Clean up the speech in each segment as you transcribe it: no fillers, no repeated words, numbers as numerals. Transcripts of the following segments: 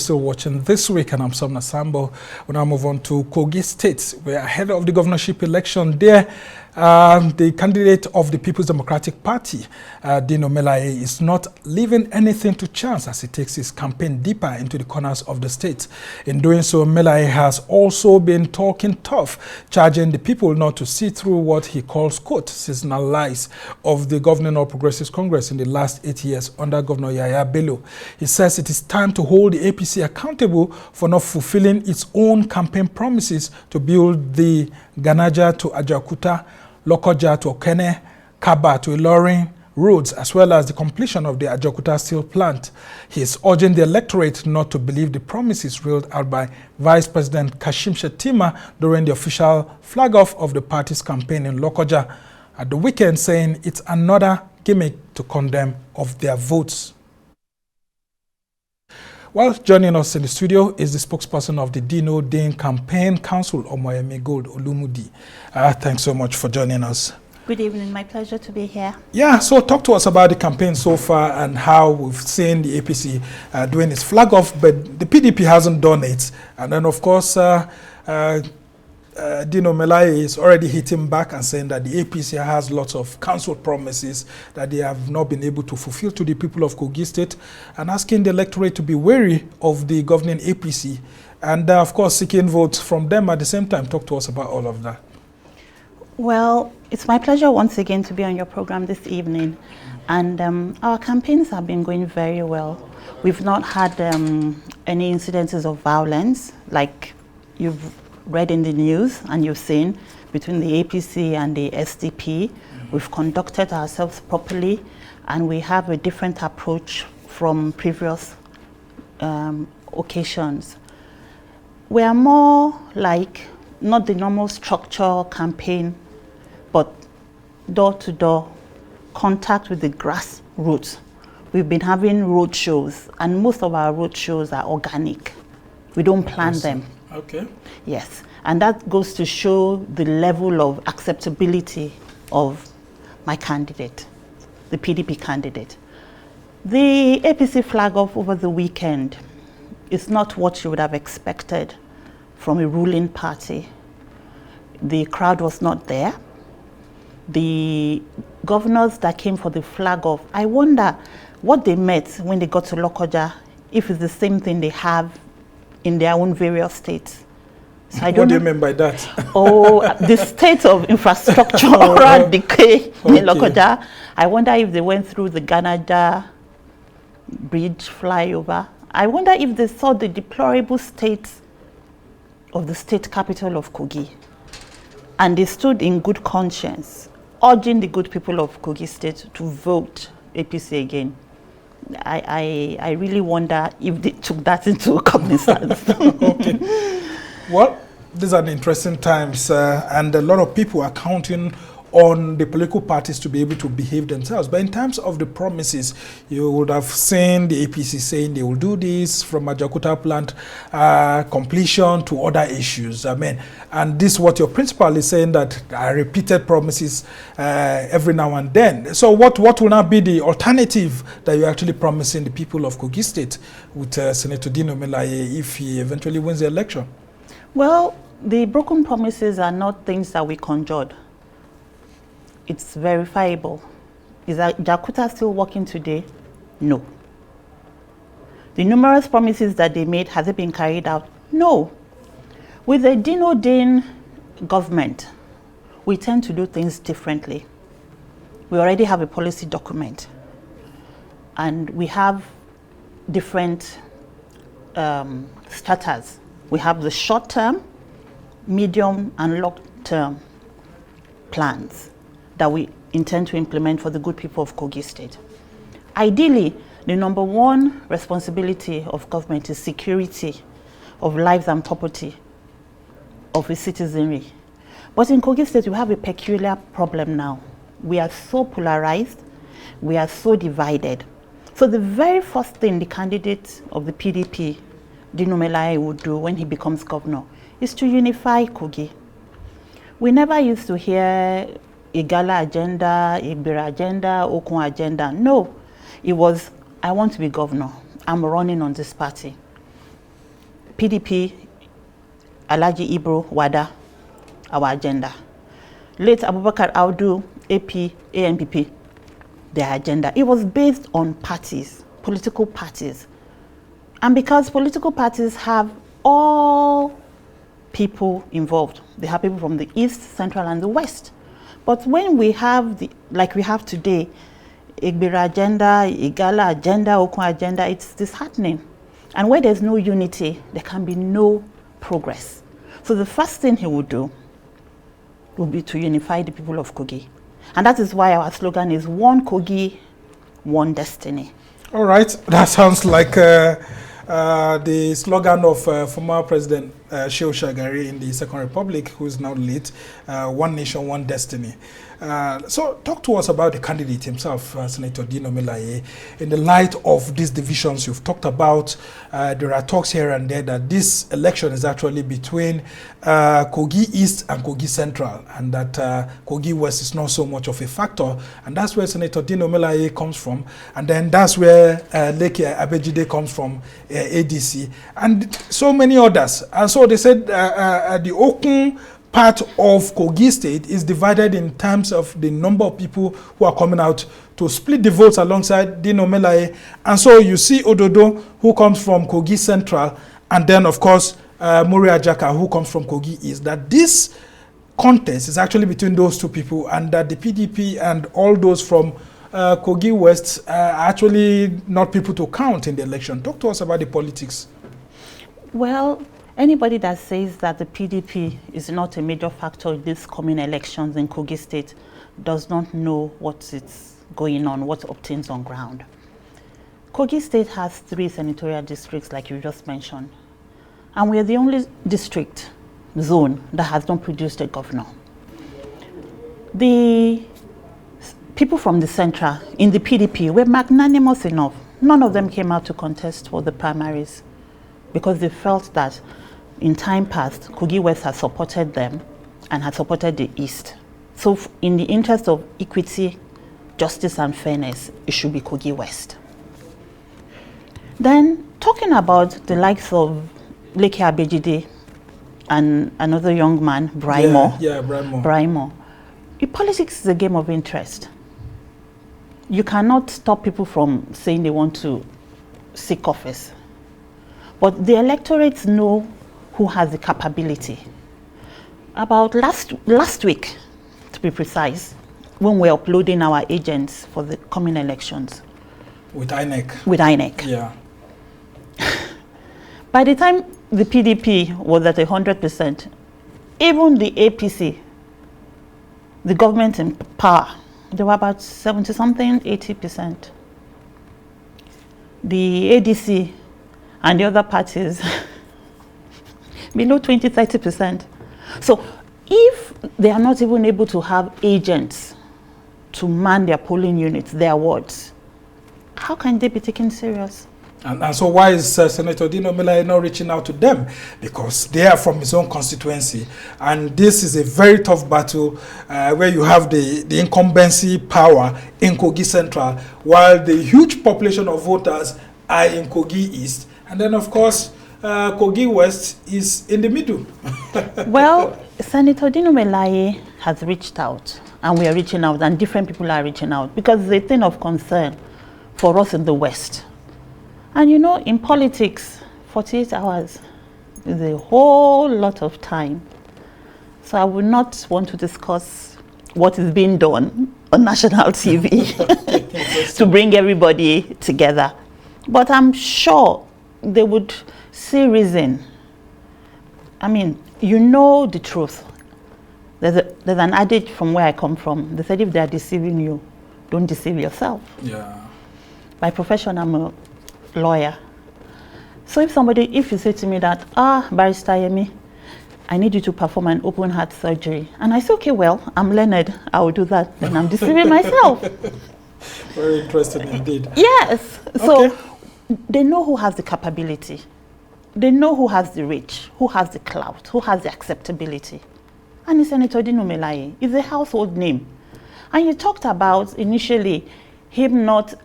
still watching This Week, and I'm Somna Sambo. We now move on to Kogi State, where ahead of the governorship election there, the candidate of the People's Democratic Party, Dino Melaye, is not leaving anything to chance as he takes his campaign deeper into the corners of the state. In doing so, Melaye has also been talking tough, charging the people not to see through what he calls, quote, seasonal lies of the governing All Progressives Congress in the last 8 years under Governor Yaya Bello. He says it is time to hold the APC accountable for not fulfilling its own campaign promises to build the Ganaja to Ajaokuta, Lokoja to Okene, Kaba to Ilorin roads, as well as the completion of the Ajaokuta steel plant. He is urging the electorate not to believe the promises rolled out by Vice President Kashim Shettima during the official flag-off of the party's campaign in Lokoja at the weekend, saying it's another gimmick to condemn of their votes. Well, joining us in the studio is the spokesperson of the Dino Dane Campaign Council, Omoyemi Gold, Olumudi. Thanks so much for joining us. Good evening. My pleasure to be here. Yeah, so talk to us about the campaign so far and how we've seen the APC doing its flag off, but the PDP hasn't done it. And then, of course, Dino Melaye is already hitting back and saying that the APC has lots of council promises that they have not been able to fulfill to the people of Kogi State, and asking the electorate to be wary of the governing APC and, of course, seeking votes from them at the same time. Talk to us about all of that. Well, it's my pleasure once again to be on your program this evening. And our campaigns have been going very well. We've not had any incidences of violence like you've read in the news and you've seen between the APC and the SDP. We've conducted ourselves properly, and we have a different approach from previous occasions. We are more like not the normal structure campaign, but door-to-door contact with the grassroots. We've been having road shows, and most of our road shows are organic. We don't plan them. Okay. Yes, and that goes to show the level of acceptability of my candidate, the PDP candidate. The APC flag off over the weekend is not what you would have expected from a ruling party. The crowd was not there. The governors that came for the flag off, I wonder what they met when they got to Lokoja, if it's the same thing they have in their own various states. So what do you mean by that? Oh, the state of infrastructure around decay in Lokoja. I wonder if they went through the Ganaja bridge flyover. I wonder if they saw the deplorable state of the state capital of Kogi. And they stood in good conscience, urging the good people of Kogi State to vote APC again. I really wonder if they took that into cognizance. Okay. Well, these are the interesting times, and a lot of people are counting on the political parties to be able to behave themselves. But in terms of the promises, you would have seen the APC saying they will do this, from Ajaokuta plant completion to other issues. I mean, and this is what your principal is saying, that repeated promises every now and then. So what will now be the alternative that you're actually promising the people of Kogi State with Senator Dino Melaye if he eventually wins the election? Well, the broken promises are not things that we conjured. It's verifiable. Is Ajaokuta still working today? No. The numerous promises that they made, has it been carried out? No. With the Dino Dane government, we tend to do things differently. We already have a policy document, and we have different starters. We have the short-term, medium, and long-term plans that we intend to implement for the good people of Kogi State. Ideally, the number one responsibility of government is security of lives and property of its citizenry. But in Kogi State, we have a peculiar problem now. We are so polarized, we are so divided. So the very first thing the candidate of the PDP, Dino Melaye, would do when he becomes governor is to unify Kogi. We never used to hear Igala agenda, Ibira agenda, Okun agenda. No, it was, I want to be governor. I'm running on this party. PDP, Alhaji Ibro Wada, our agenda. Late Abubakar Audu, AP, ANPP, their agenda. It was based on parties, political parties. And because political parties have all people involved, they have people from the East, Central, and the West. But when we have, like we have today, Igbira agenda, Igala agenda, Okun agenda, it's disheartening. And where there's no unity, there can be no progress. So the first thing he would do will be to unify the people of Kogi. And that is why our slogan is one Kogi, one destiny. All right, that sounds like the slogan of former President Shehu Shagari in the Second Republic, who is now late, one nation, one destiny. So talk to us about the candidate himself, Senator Dino Melaye. In the light of these divisions you've talked about, there are talks here and there that this election is actually between Kogi East and Kogi Central, and that Kogi West is not so much of a factor. And that's where Senator Dino Melaye comes from. And then that's where Leke Abejide comes from, ADC, and so many others. And so they said the Okun part of Kogi State is divided in terms of the number of people who are coming out to split the votes alongside Dino Melaye. And so you see Ododo, who comes from Kogi Central, and then, of course, Muri Ajaka, who comes from Kogi East, that this contest is actually between those two people, and that the PDP and all those from Kogi West are actually not people to count in the election. Talk to us about the politics. Well, anybody that says that the PDP is not a major factor in these coming elections in Kogi State does not know what is going on, what obtains on ground. Kogi State has 3 senatorial districts, like you just mentioned. And we are the only district zone that has not produced a governor. The people from the central in the PDP were magnanimous enough. None of them came out to contest for the primaries because they felt that in time past, Kogi West has supported them and has supported the East. So in the interest of equity, justice, and fairness, it should be Kogi West. Then, talking about the likes of Leke Abejide and another young man, Braimo. Yeah, Braimo. Braimo. Politics is a game of interest. You cannot stop people from saying they want to seek office. But the electorates know who has the capability. About last week, to be precise, when we're uploading our agents for the coming elections. With INEC. With INEC. Yeah. By the time the PDP was at 100%, even the APC, the government in power, they were about 70-something, 80%. The ADC and the other parties, below 20-30%. So if they are not even able to have agents to man their polling units, their wards, how can they be taken serious? And so why is Senator Dino Melaye not reaching out to them? Because they are from his own constituency. And this is a very tough battle where you have the incumbency power in Kogi Central, while the huge population of voters are in Kogi East. And then, of course, Kogi West is in the middle. Well, Senator Dino Melaye has reached out, and we are reaching out, and different people are reaching out, because it's a thing of concern for us in the West. And you know, in politics, 48 hours is a whole lot of time. So I would not want to discuss what is being done on national TV to bring everybody together. But I'm sure they would see reason. I mean, you know the truth. There's an adage from where I come from. They said if they're deceiving you, don't deceive yourself. Yeah. By profession, I'm a lawyer. So if you say to me that, Barrister Yemi, I need you to perform an open heart surgery. And I say, okay, well, I'm learned, I will do that. Then I'm deceiving myself. Very interesting indeed. Yes. So okay. They know who has the capability. They know who has the reach, who has the clout, who has the acceptability. And it's Senator Dino Melaye. It's a household name. And you talked about initially him not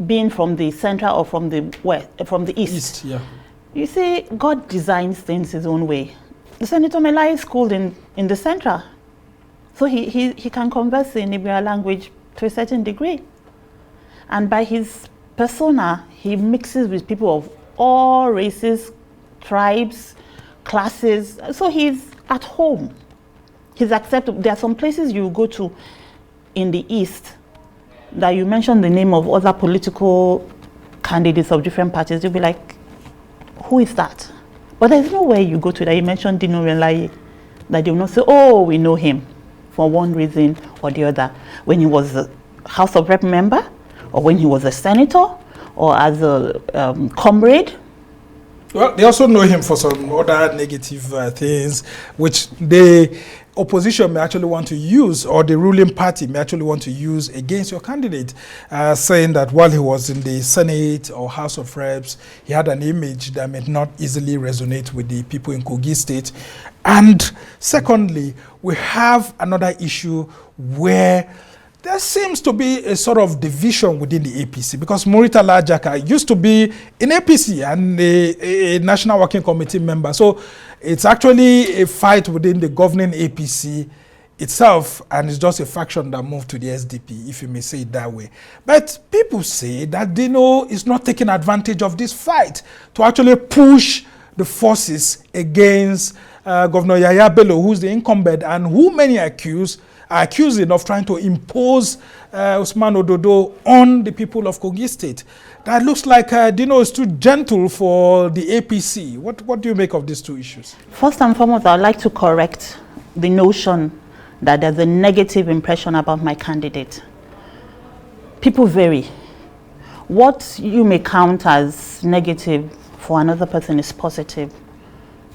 being from the central or from the west, from the east. Yeah. You see, God designs things his own way. The Senator Melaye is schooled in the central. So he can converse in Ibira language to a certain degree. And by his persona, he mixes with people of all races, tribes, classes. So he's at home. He's acceptable. There are some places you go to in the East that you mention the name of other political candidates of different parties. You'll be like, who is that? But there's no way you go to that. You mention Dino Melaye, that they will not say, oh, we know him for one reason or the other. When he was a House of Rep member, or when he was a senator, or as a comrade. Well, they also know him for some other negative things, which the opposition may actually want to use, or the ruling party may actually want to use against your candidate, saying that while he was in the Senate or House of Reps, he had an image that may not easily resonate with the people in Kogi State. And secondly, we have another issue where there seems to be a sort of division within the APC, because Muritala Ajaka used to be in APC and a National Working Committee member. So it's actually a fight within the governing APC itself, and it's just a faction that moved to the SDP, if you may say it that way. But people say that Dino is not taking advantage of this fight to actually push the forces against Governor Yaya Bello, who's the incumbent, and who many are accusing of trying to impose Usman Ododo on the people of Kogi State. That looks like Dino is too gentle for the APC. What do you make of these two issues? First and foremost, I'd like to correct the notion that there's a negative impression about my candidate. People vary. What you may count as negative for another person is positive.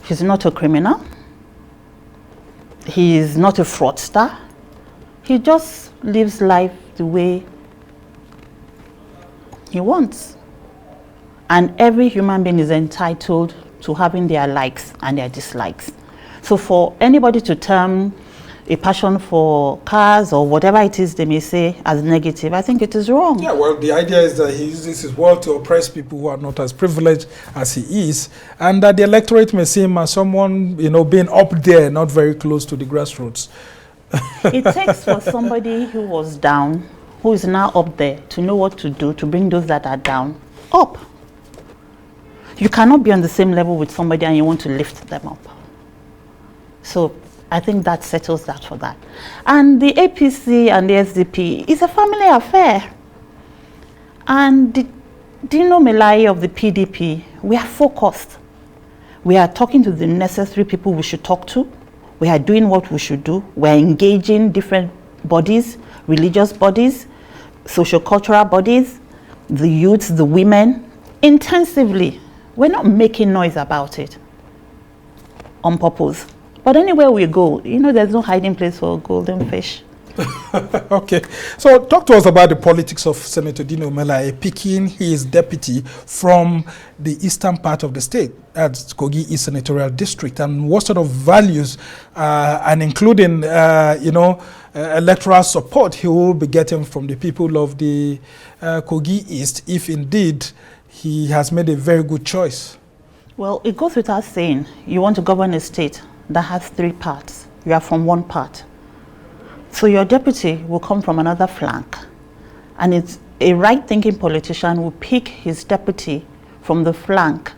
He's not a criminal. He is not a fraudster. He just lives life the way he wants. And every human being is entitled to having their likes and their dislikes. So for anybody to term a passion for cars or whatever it is they may say as negative, I think it is wrong. Yeah, well, the idea is that he uses his word to oppress people who are not as privileged as he is, and that the electorate may see him as someone, being up there, not very close to the grassroots. It takes for somebody who was down, who is now up there, to know what to do to bring those that are down up. You cannot be on the same level with somebody and you want to lift them up. So I think that settles that for that. And the APC and the SDP is a family affair. And the Dino Melaye of the PDP, we are focused. We are talking to the necessary people we should talk to. We are doing what we should do. We are engaging different bodies, religious bodies, socio-cultural bodies, the youths, the women, intensively. We're not making noise about it on purpose. But anywhere we go, there's no hiding place for golden fish. Okay. So talk to us about the politics of Senator Dino Melaye picking his deputy from the eastern part of the state, that's Kogi East Senatorial District, and what sort of values and including, electoral support he will be getting from the people of the Kogi East, if indeed he has made a very good choice. Well, it goes without saying, you want to govern a state that has three parts. You are from one part. So your deputy will come from another flank. And it's a right-thinking politician will pick his deputy from the flank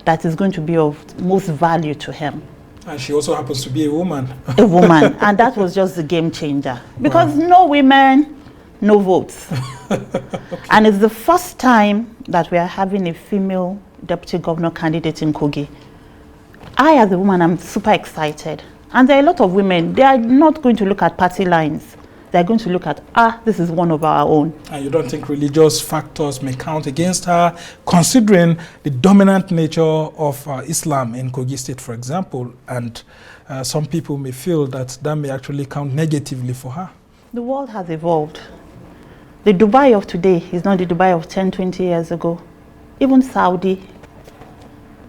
that is going to be of most value to him. And she also happens to be a woman. A woman. And that was just the game changer. Because no women, no votes. Okay. And it's the first time that we are having a female deputy governor candidate in Kogi. I, as a woman, am super excited. And there are a lot of women, they are not going to look at party lines. They're going to look at, this is one of our own. And you don't think religious factors may count against her, considering the dominant nature of Islam in Kogi State, for example, and some people may feel that that may actually count negatively for her? The world has evolved. The Dubai of today is not the Dubai of 10, 20 years ago. Even Saudi,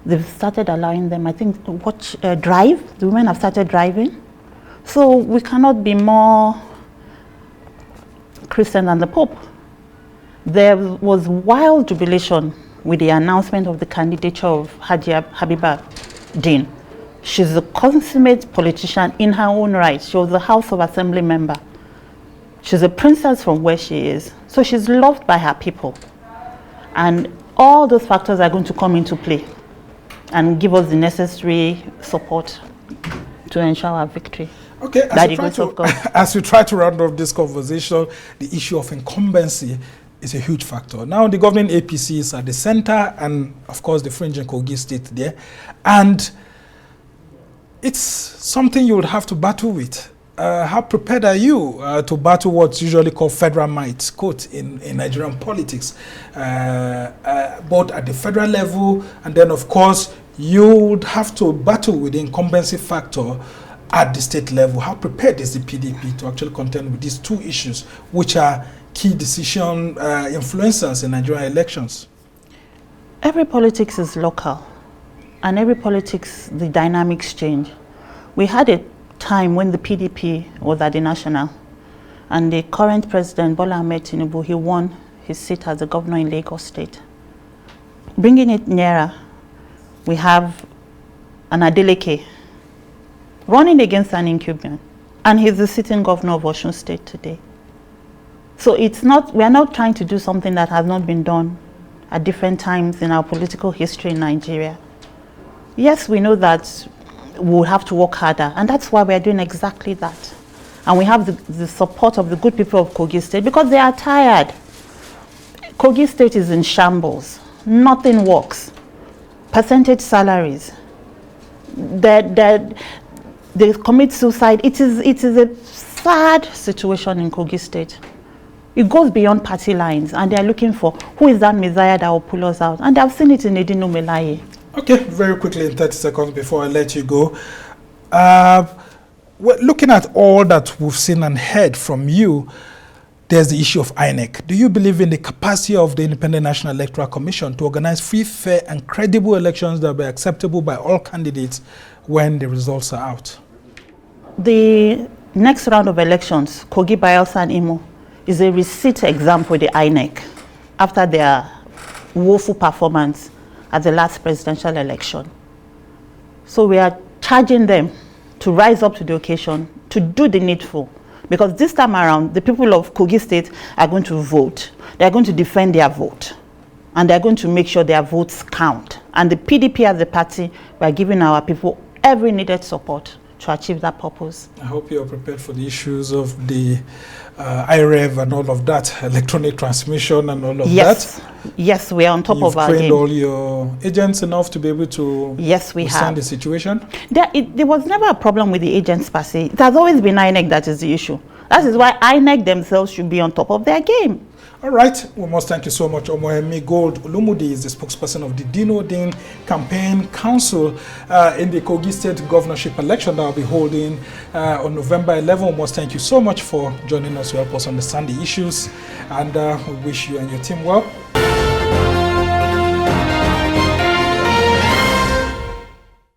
they've started allowing them, I think, drive. The women have started driving. So we cannot be more Christian than the Pope. There was wild jubilation with the announcement of the candidature of Habiba Din. She's a consummate politician in her own right. She was a House of Assembly member. She's a princess from where she is. So she's loved by her people. And all those factors are going to come into play and give us the necessary support to ensure our victory. Okay, as we try to round off this conversation, the issue of incumbency is a huge factor. Now, the governing APC is at the center, and of course, the fringe in Kogi State there. And it's something you would have to battle with. How prepared are you to battle what's usually called federal might, quote, in Nigerian politics, both at the federal level, and then, of course, you would have to battle with the incumbency factor at the state level. How prepared is the PDP to actually contend with these two issues, which are key decision influencers in Nigerian elections? Every politics is local, and every politics, the dynamics change. We had a time when the PDP was at the national, and the current president, Bola Ahmed Tinubu, he won his seat as the governor in Lagos State. Bringing it nearer, we have an Adeleke running against an incumbent, and he's the sitting governor of Osun State today. So it's not, we are not trying to do something that has not been done at different times in our political history in Nigeria. Yes, we know that we'll have to work harder, and that's why we are doing exactly that. And we have the support of the good people of Kogi State, because they are tired. Kogi State is in shambles. Nothing works. Percentage salaries. They commit suicide. It is a sad situation in Kogi State. It goes beyond party lines, and they are looking for who is that Messiah that will pull us out. And I've seen it in Dino Melaye. Okay, very quickly in 30 seconds before I let you go. Looking at all that we've seen and heard from you, there's the issue of INEC. Do you believe in the capacity of the Independent National Electoral Commission to organize free, fair, and credible elections that will be acceptable by all candidates when the results are out? The next round of elections, Kogi, Bayelsa, and Imo, is a receipt exam for the INEC after their woeful performance at the last presidential election. So we are charging them to rise up to the occasion, to do the needful. Because this time around, the people of Kogi State are going to vote. They're going to defend their vote. And they're going to make sure their votes count. And the PDP as a party, we are giving our people every needed support to achieve that purpose. I hope you're prepared for the issues of the IREV and all of that, electronic transmission and all of that. Yes, we are on top of our game. You've trained all your agents enough to be able to withstand the situation? There was never a problem with the agents per se. It has always been INEC that is the issue. That is why INEC themselves should be on top of their game. All right, we must thank you so much. Omoyemi Gold Olumudi is the spokesperson of the Dino Din Campaign Council in the Kogi State governorship election that will be holding on November 11. We must thank you so much for joining us to help us understand the issues, and we wish you and your team well.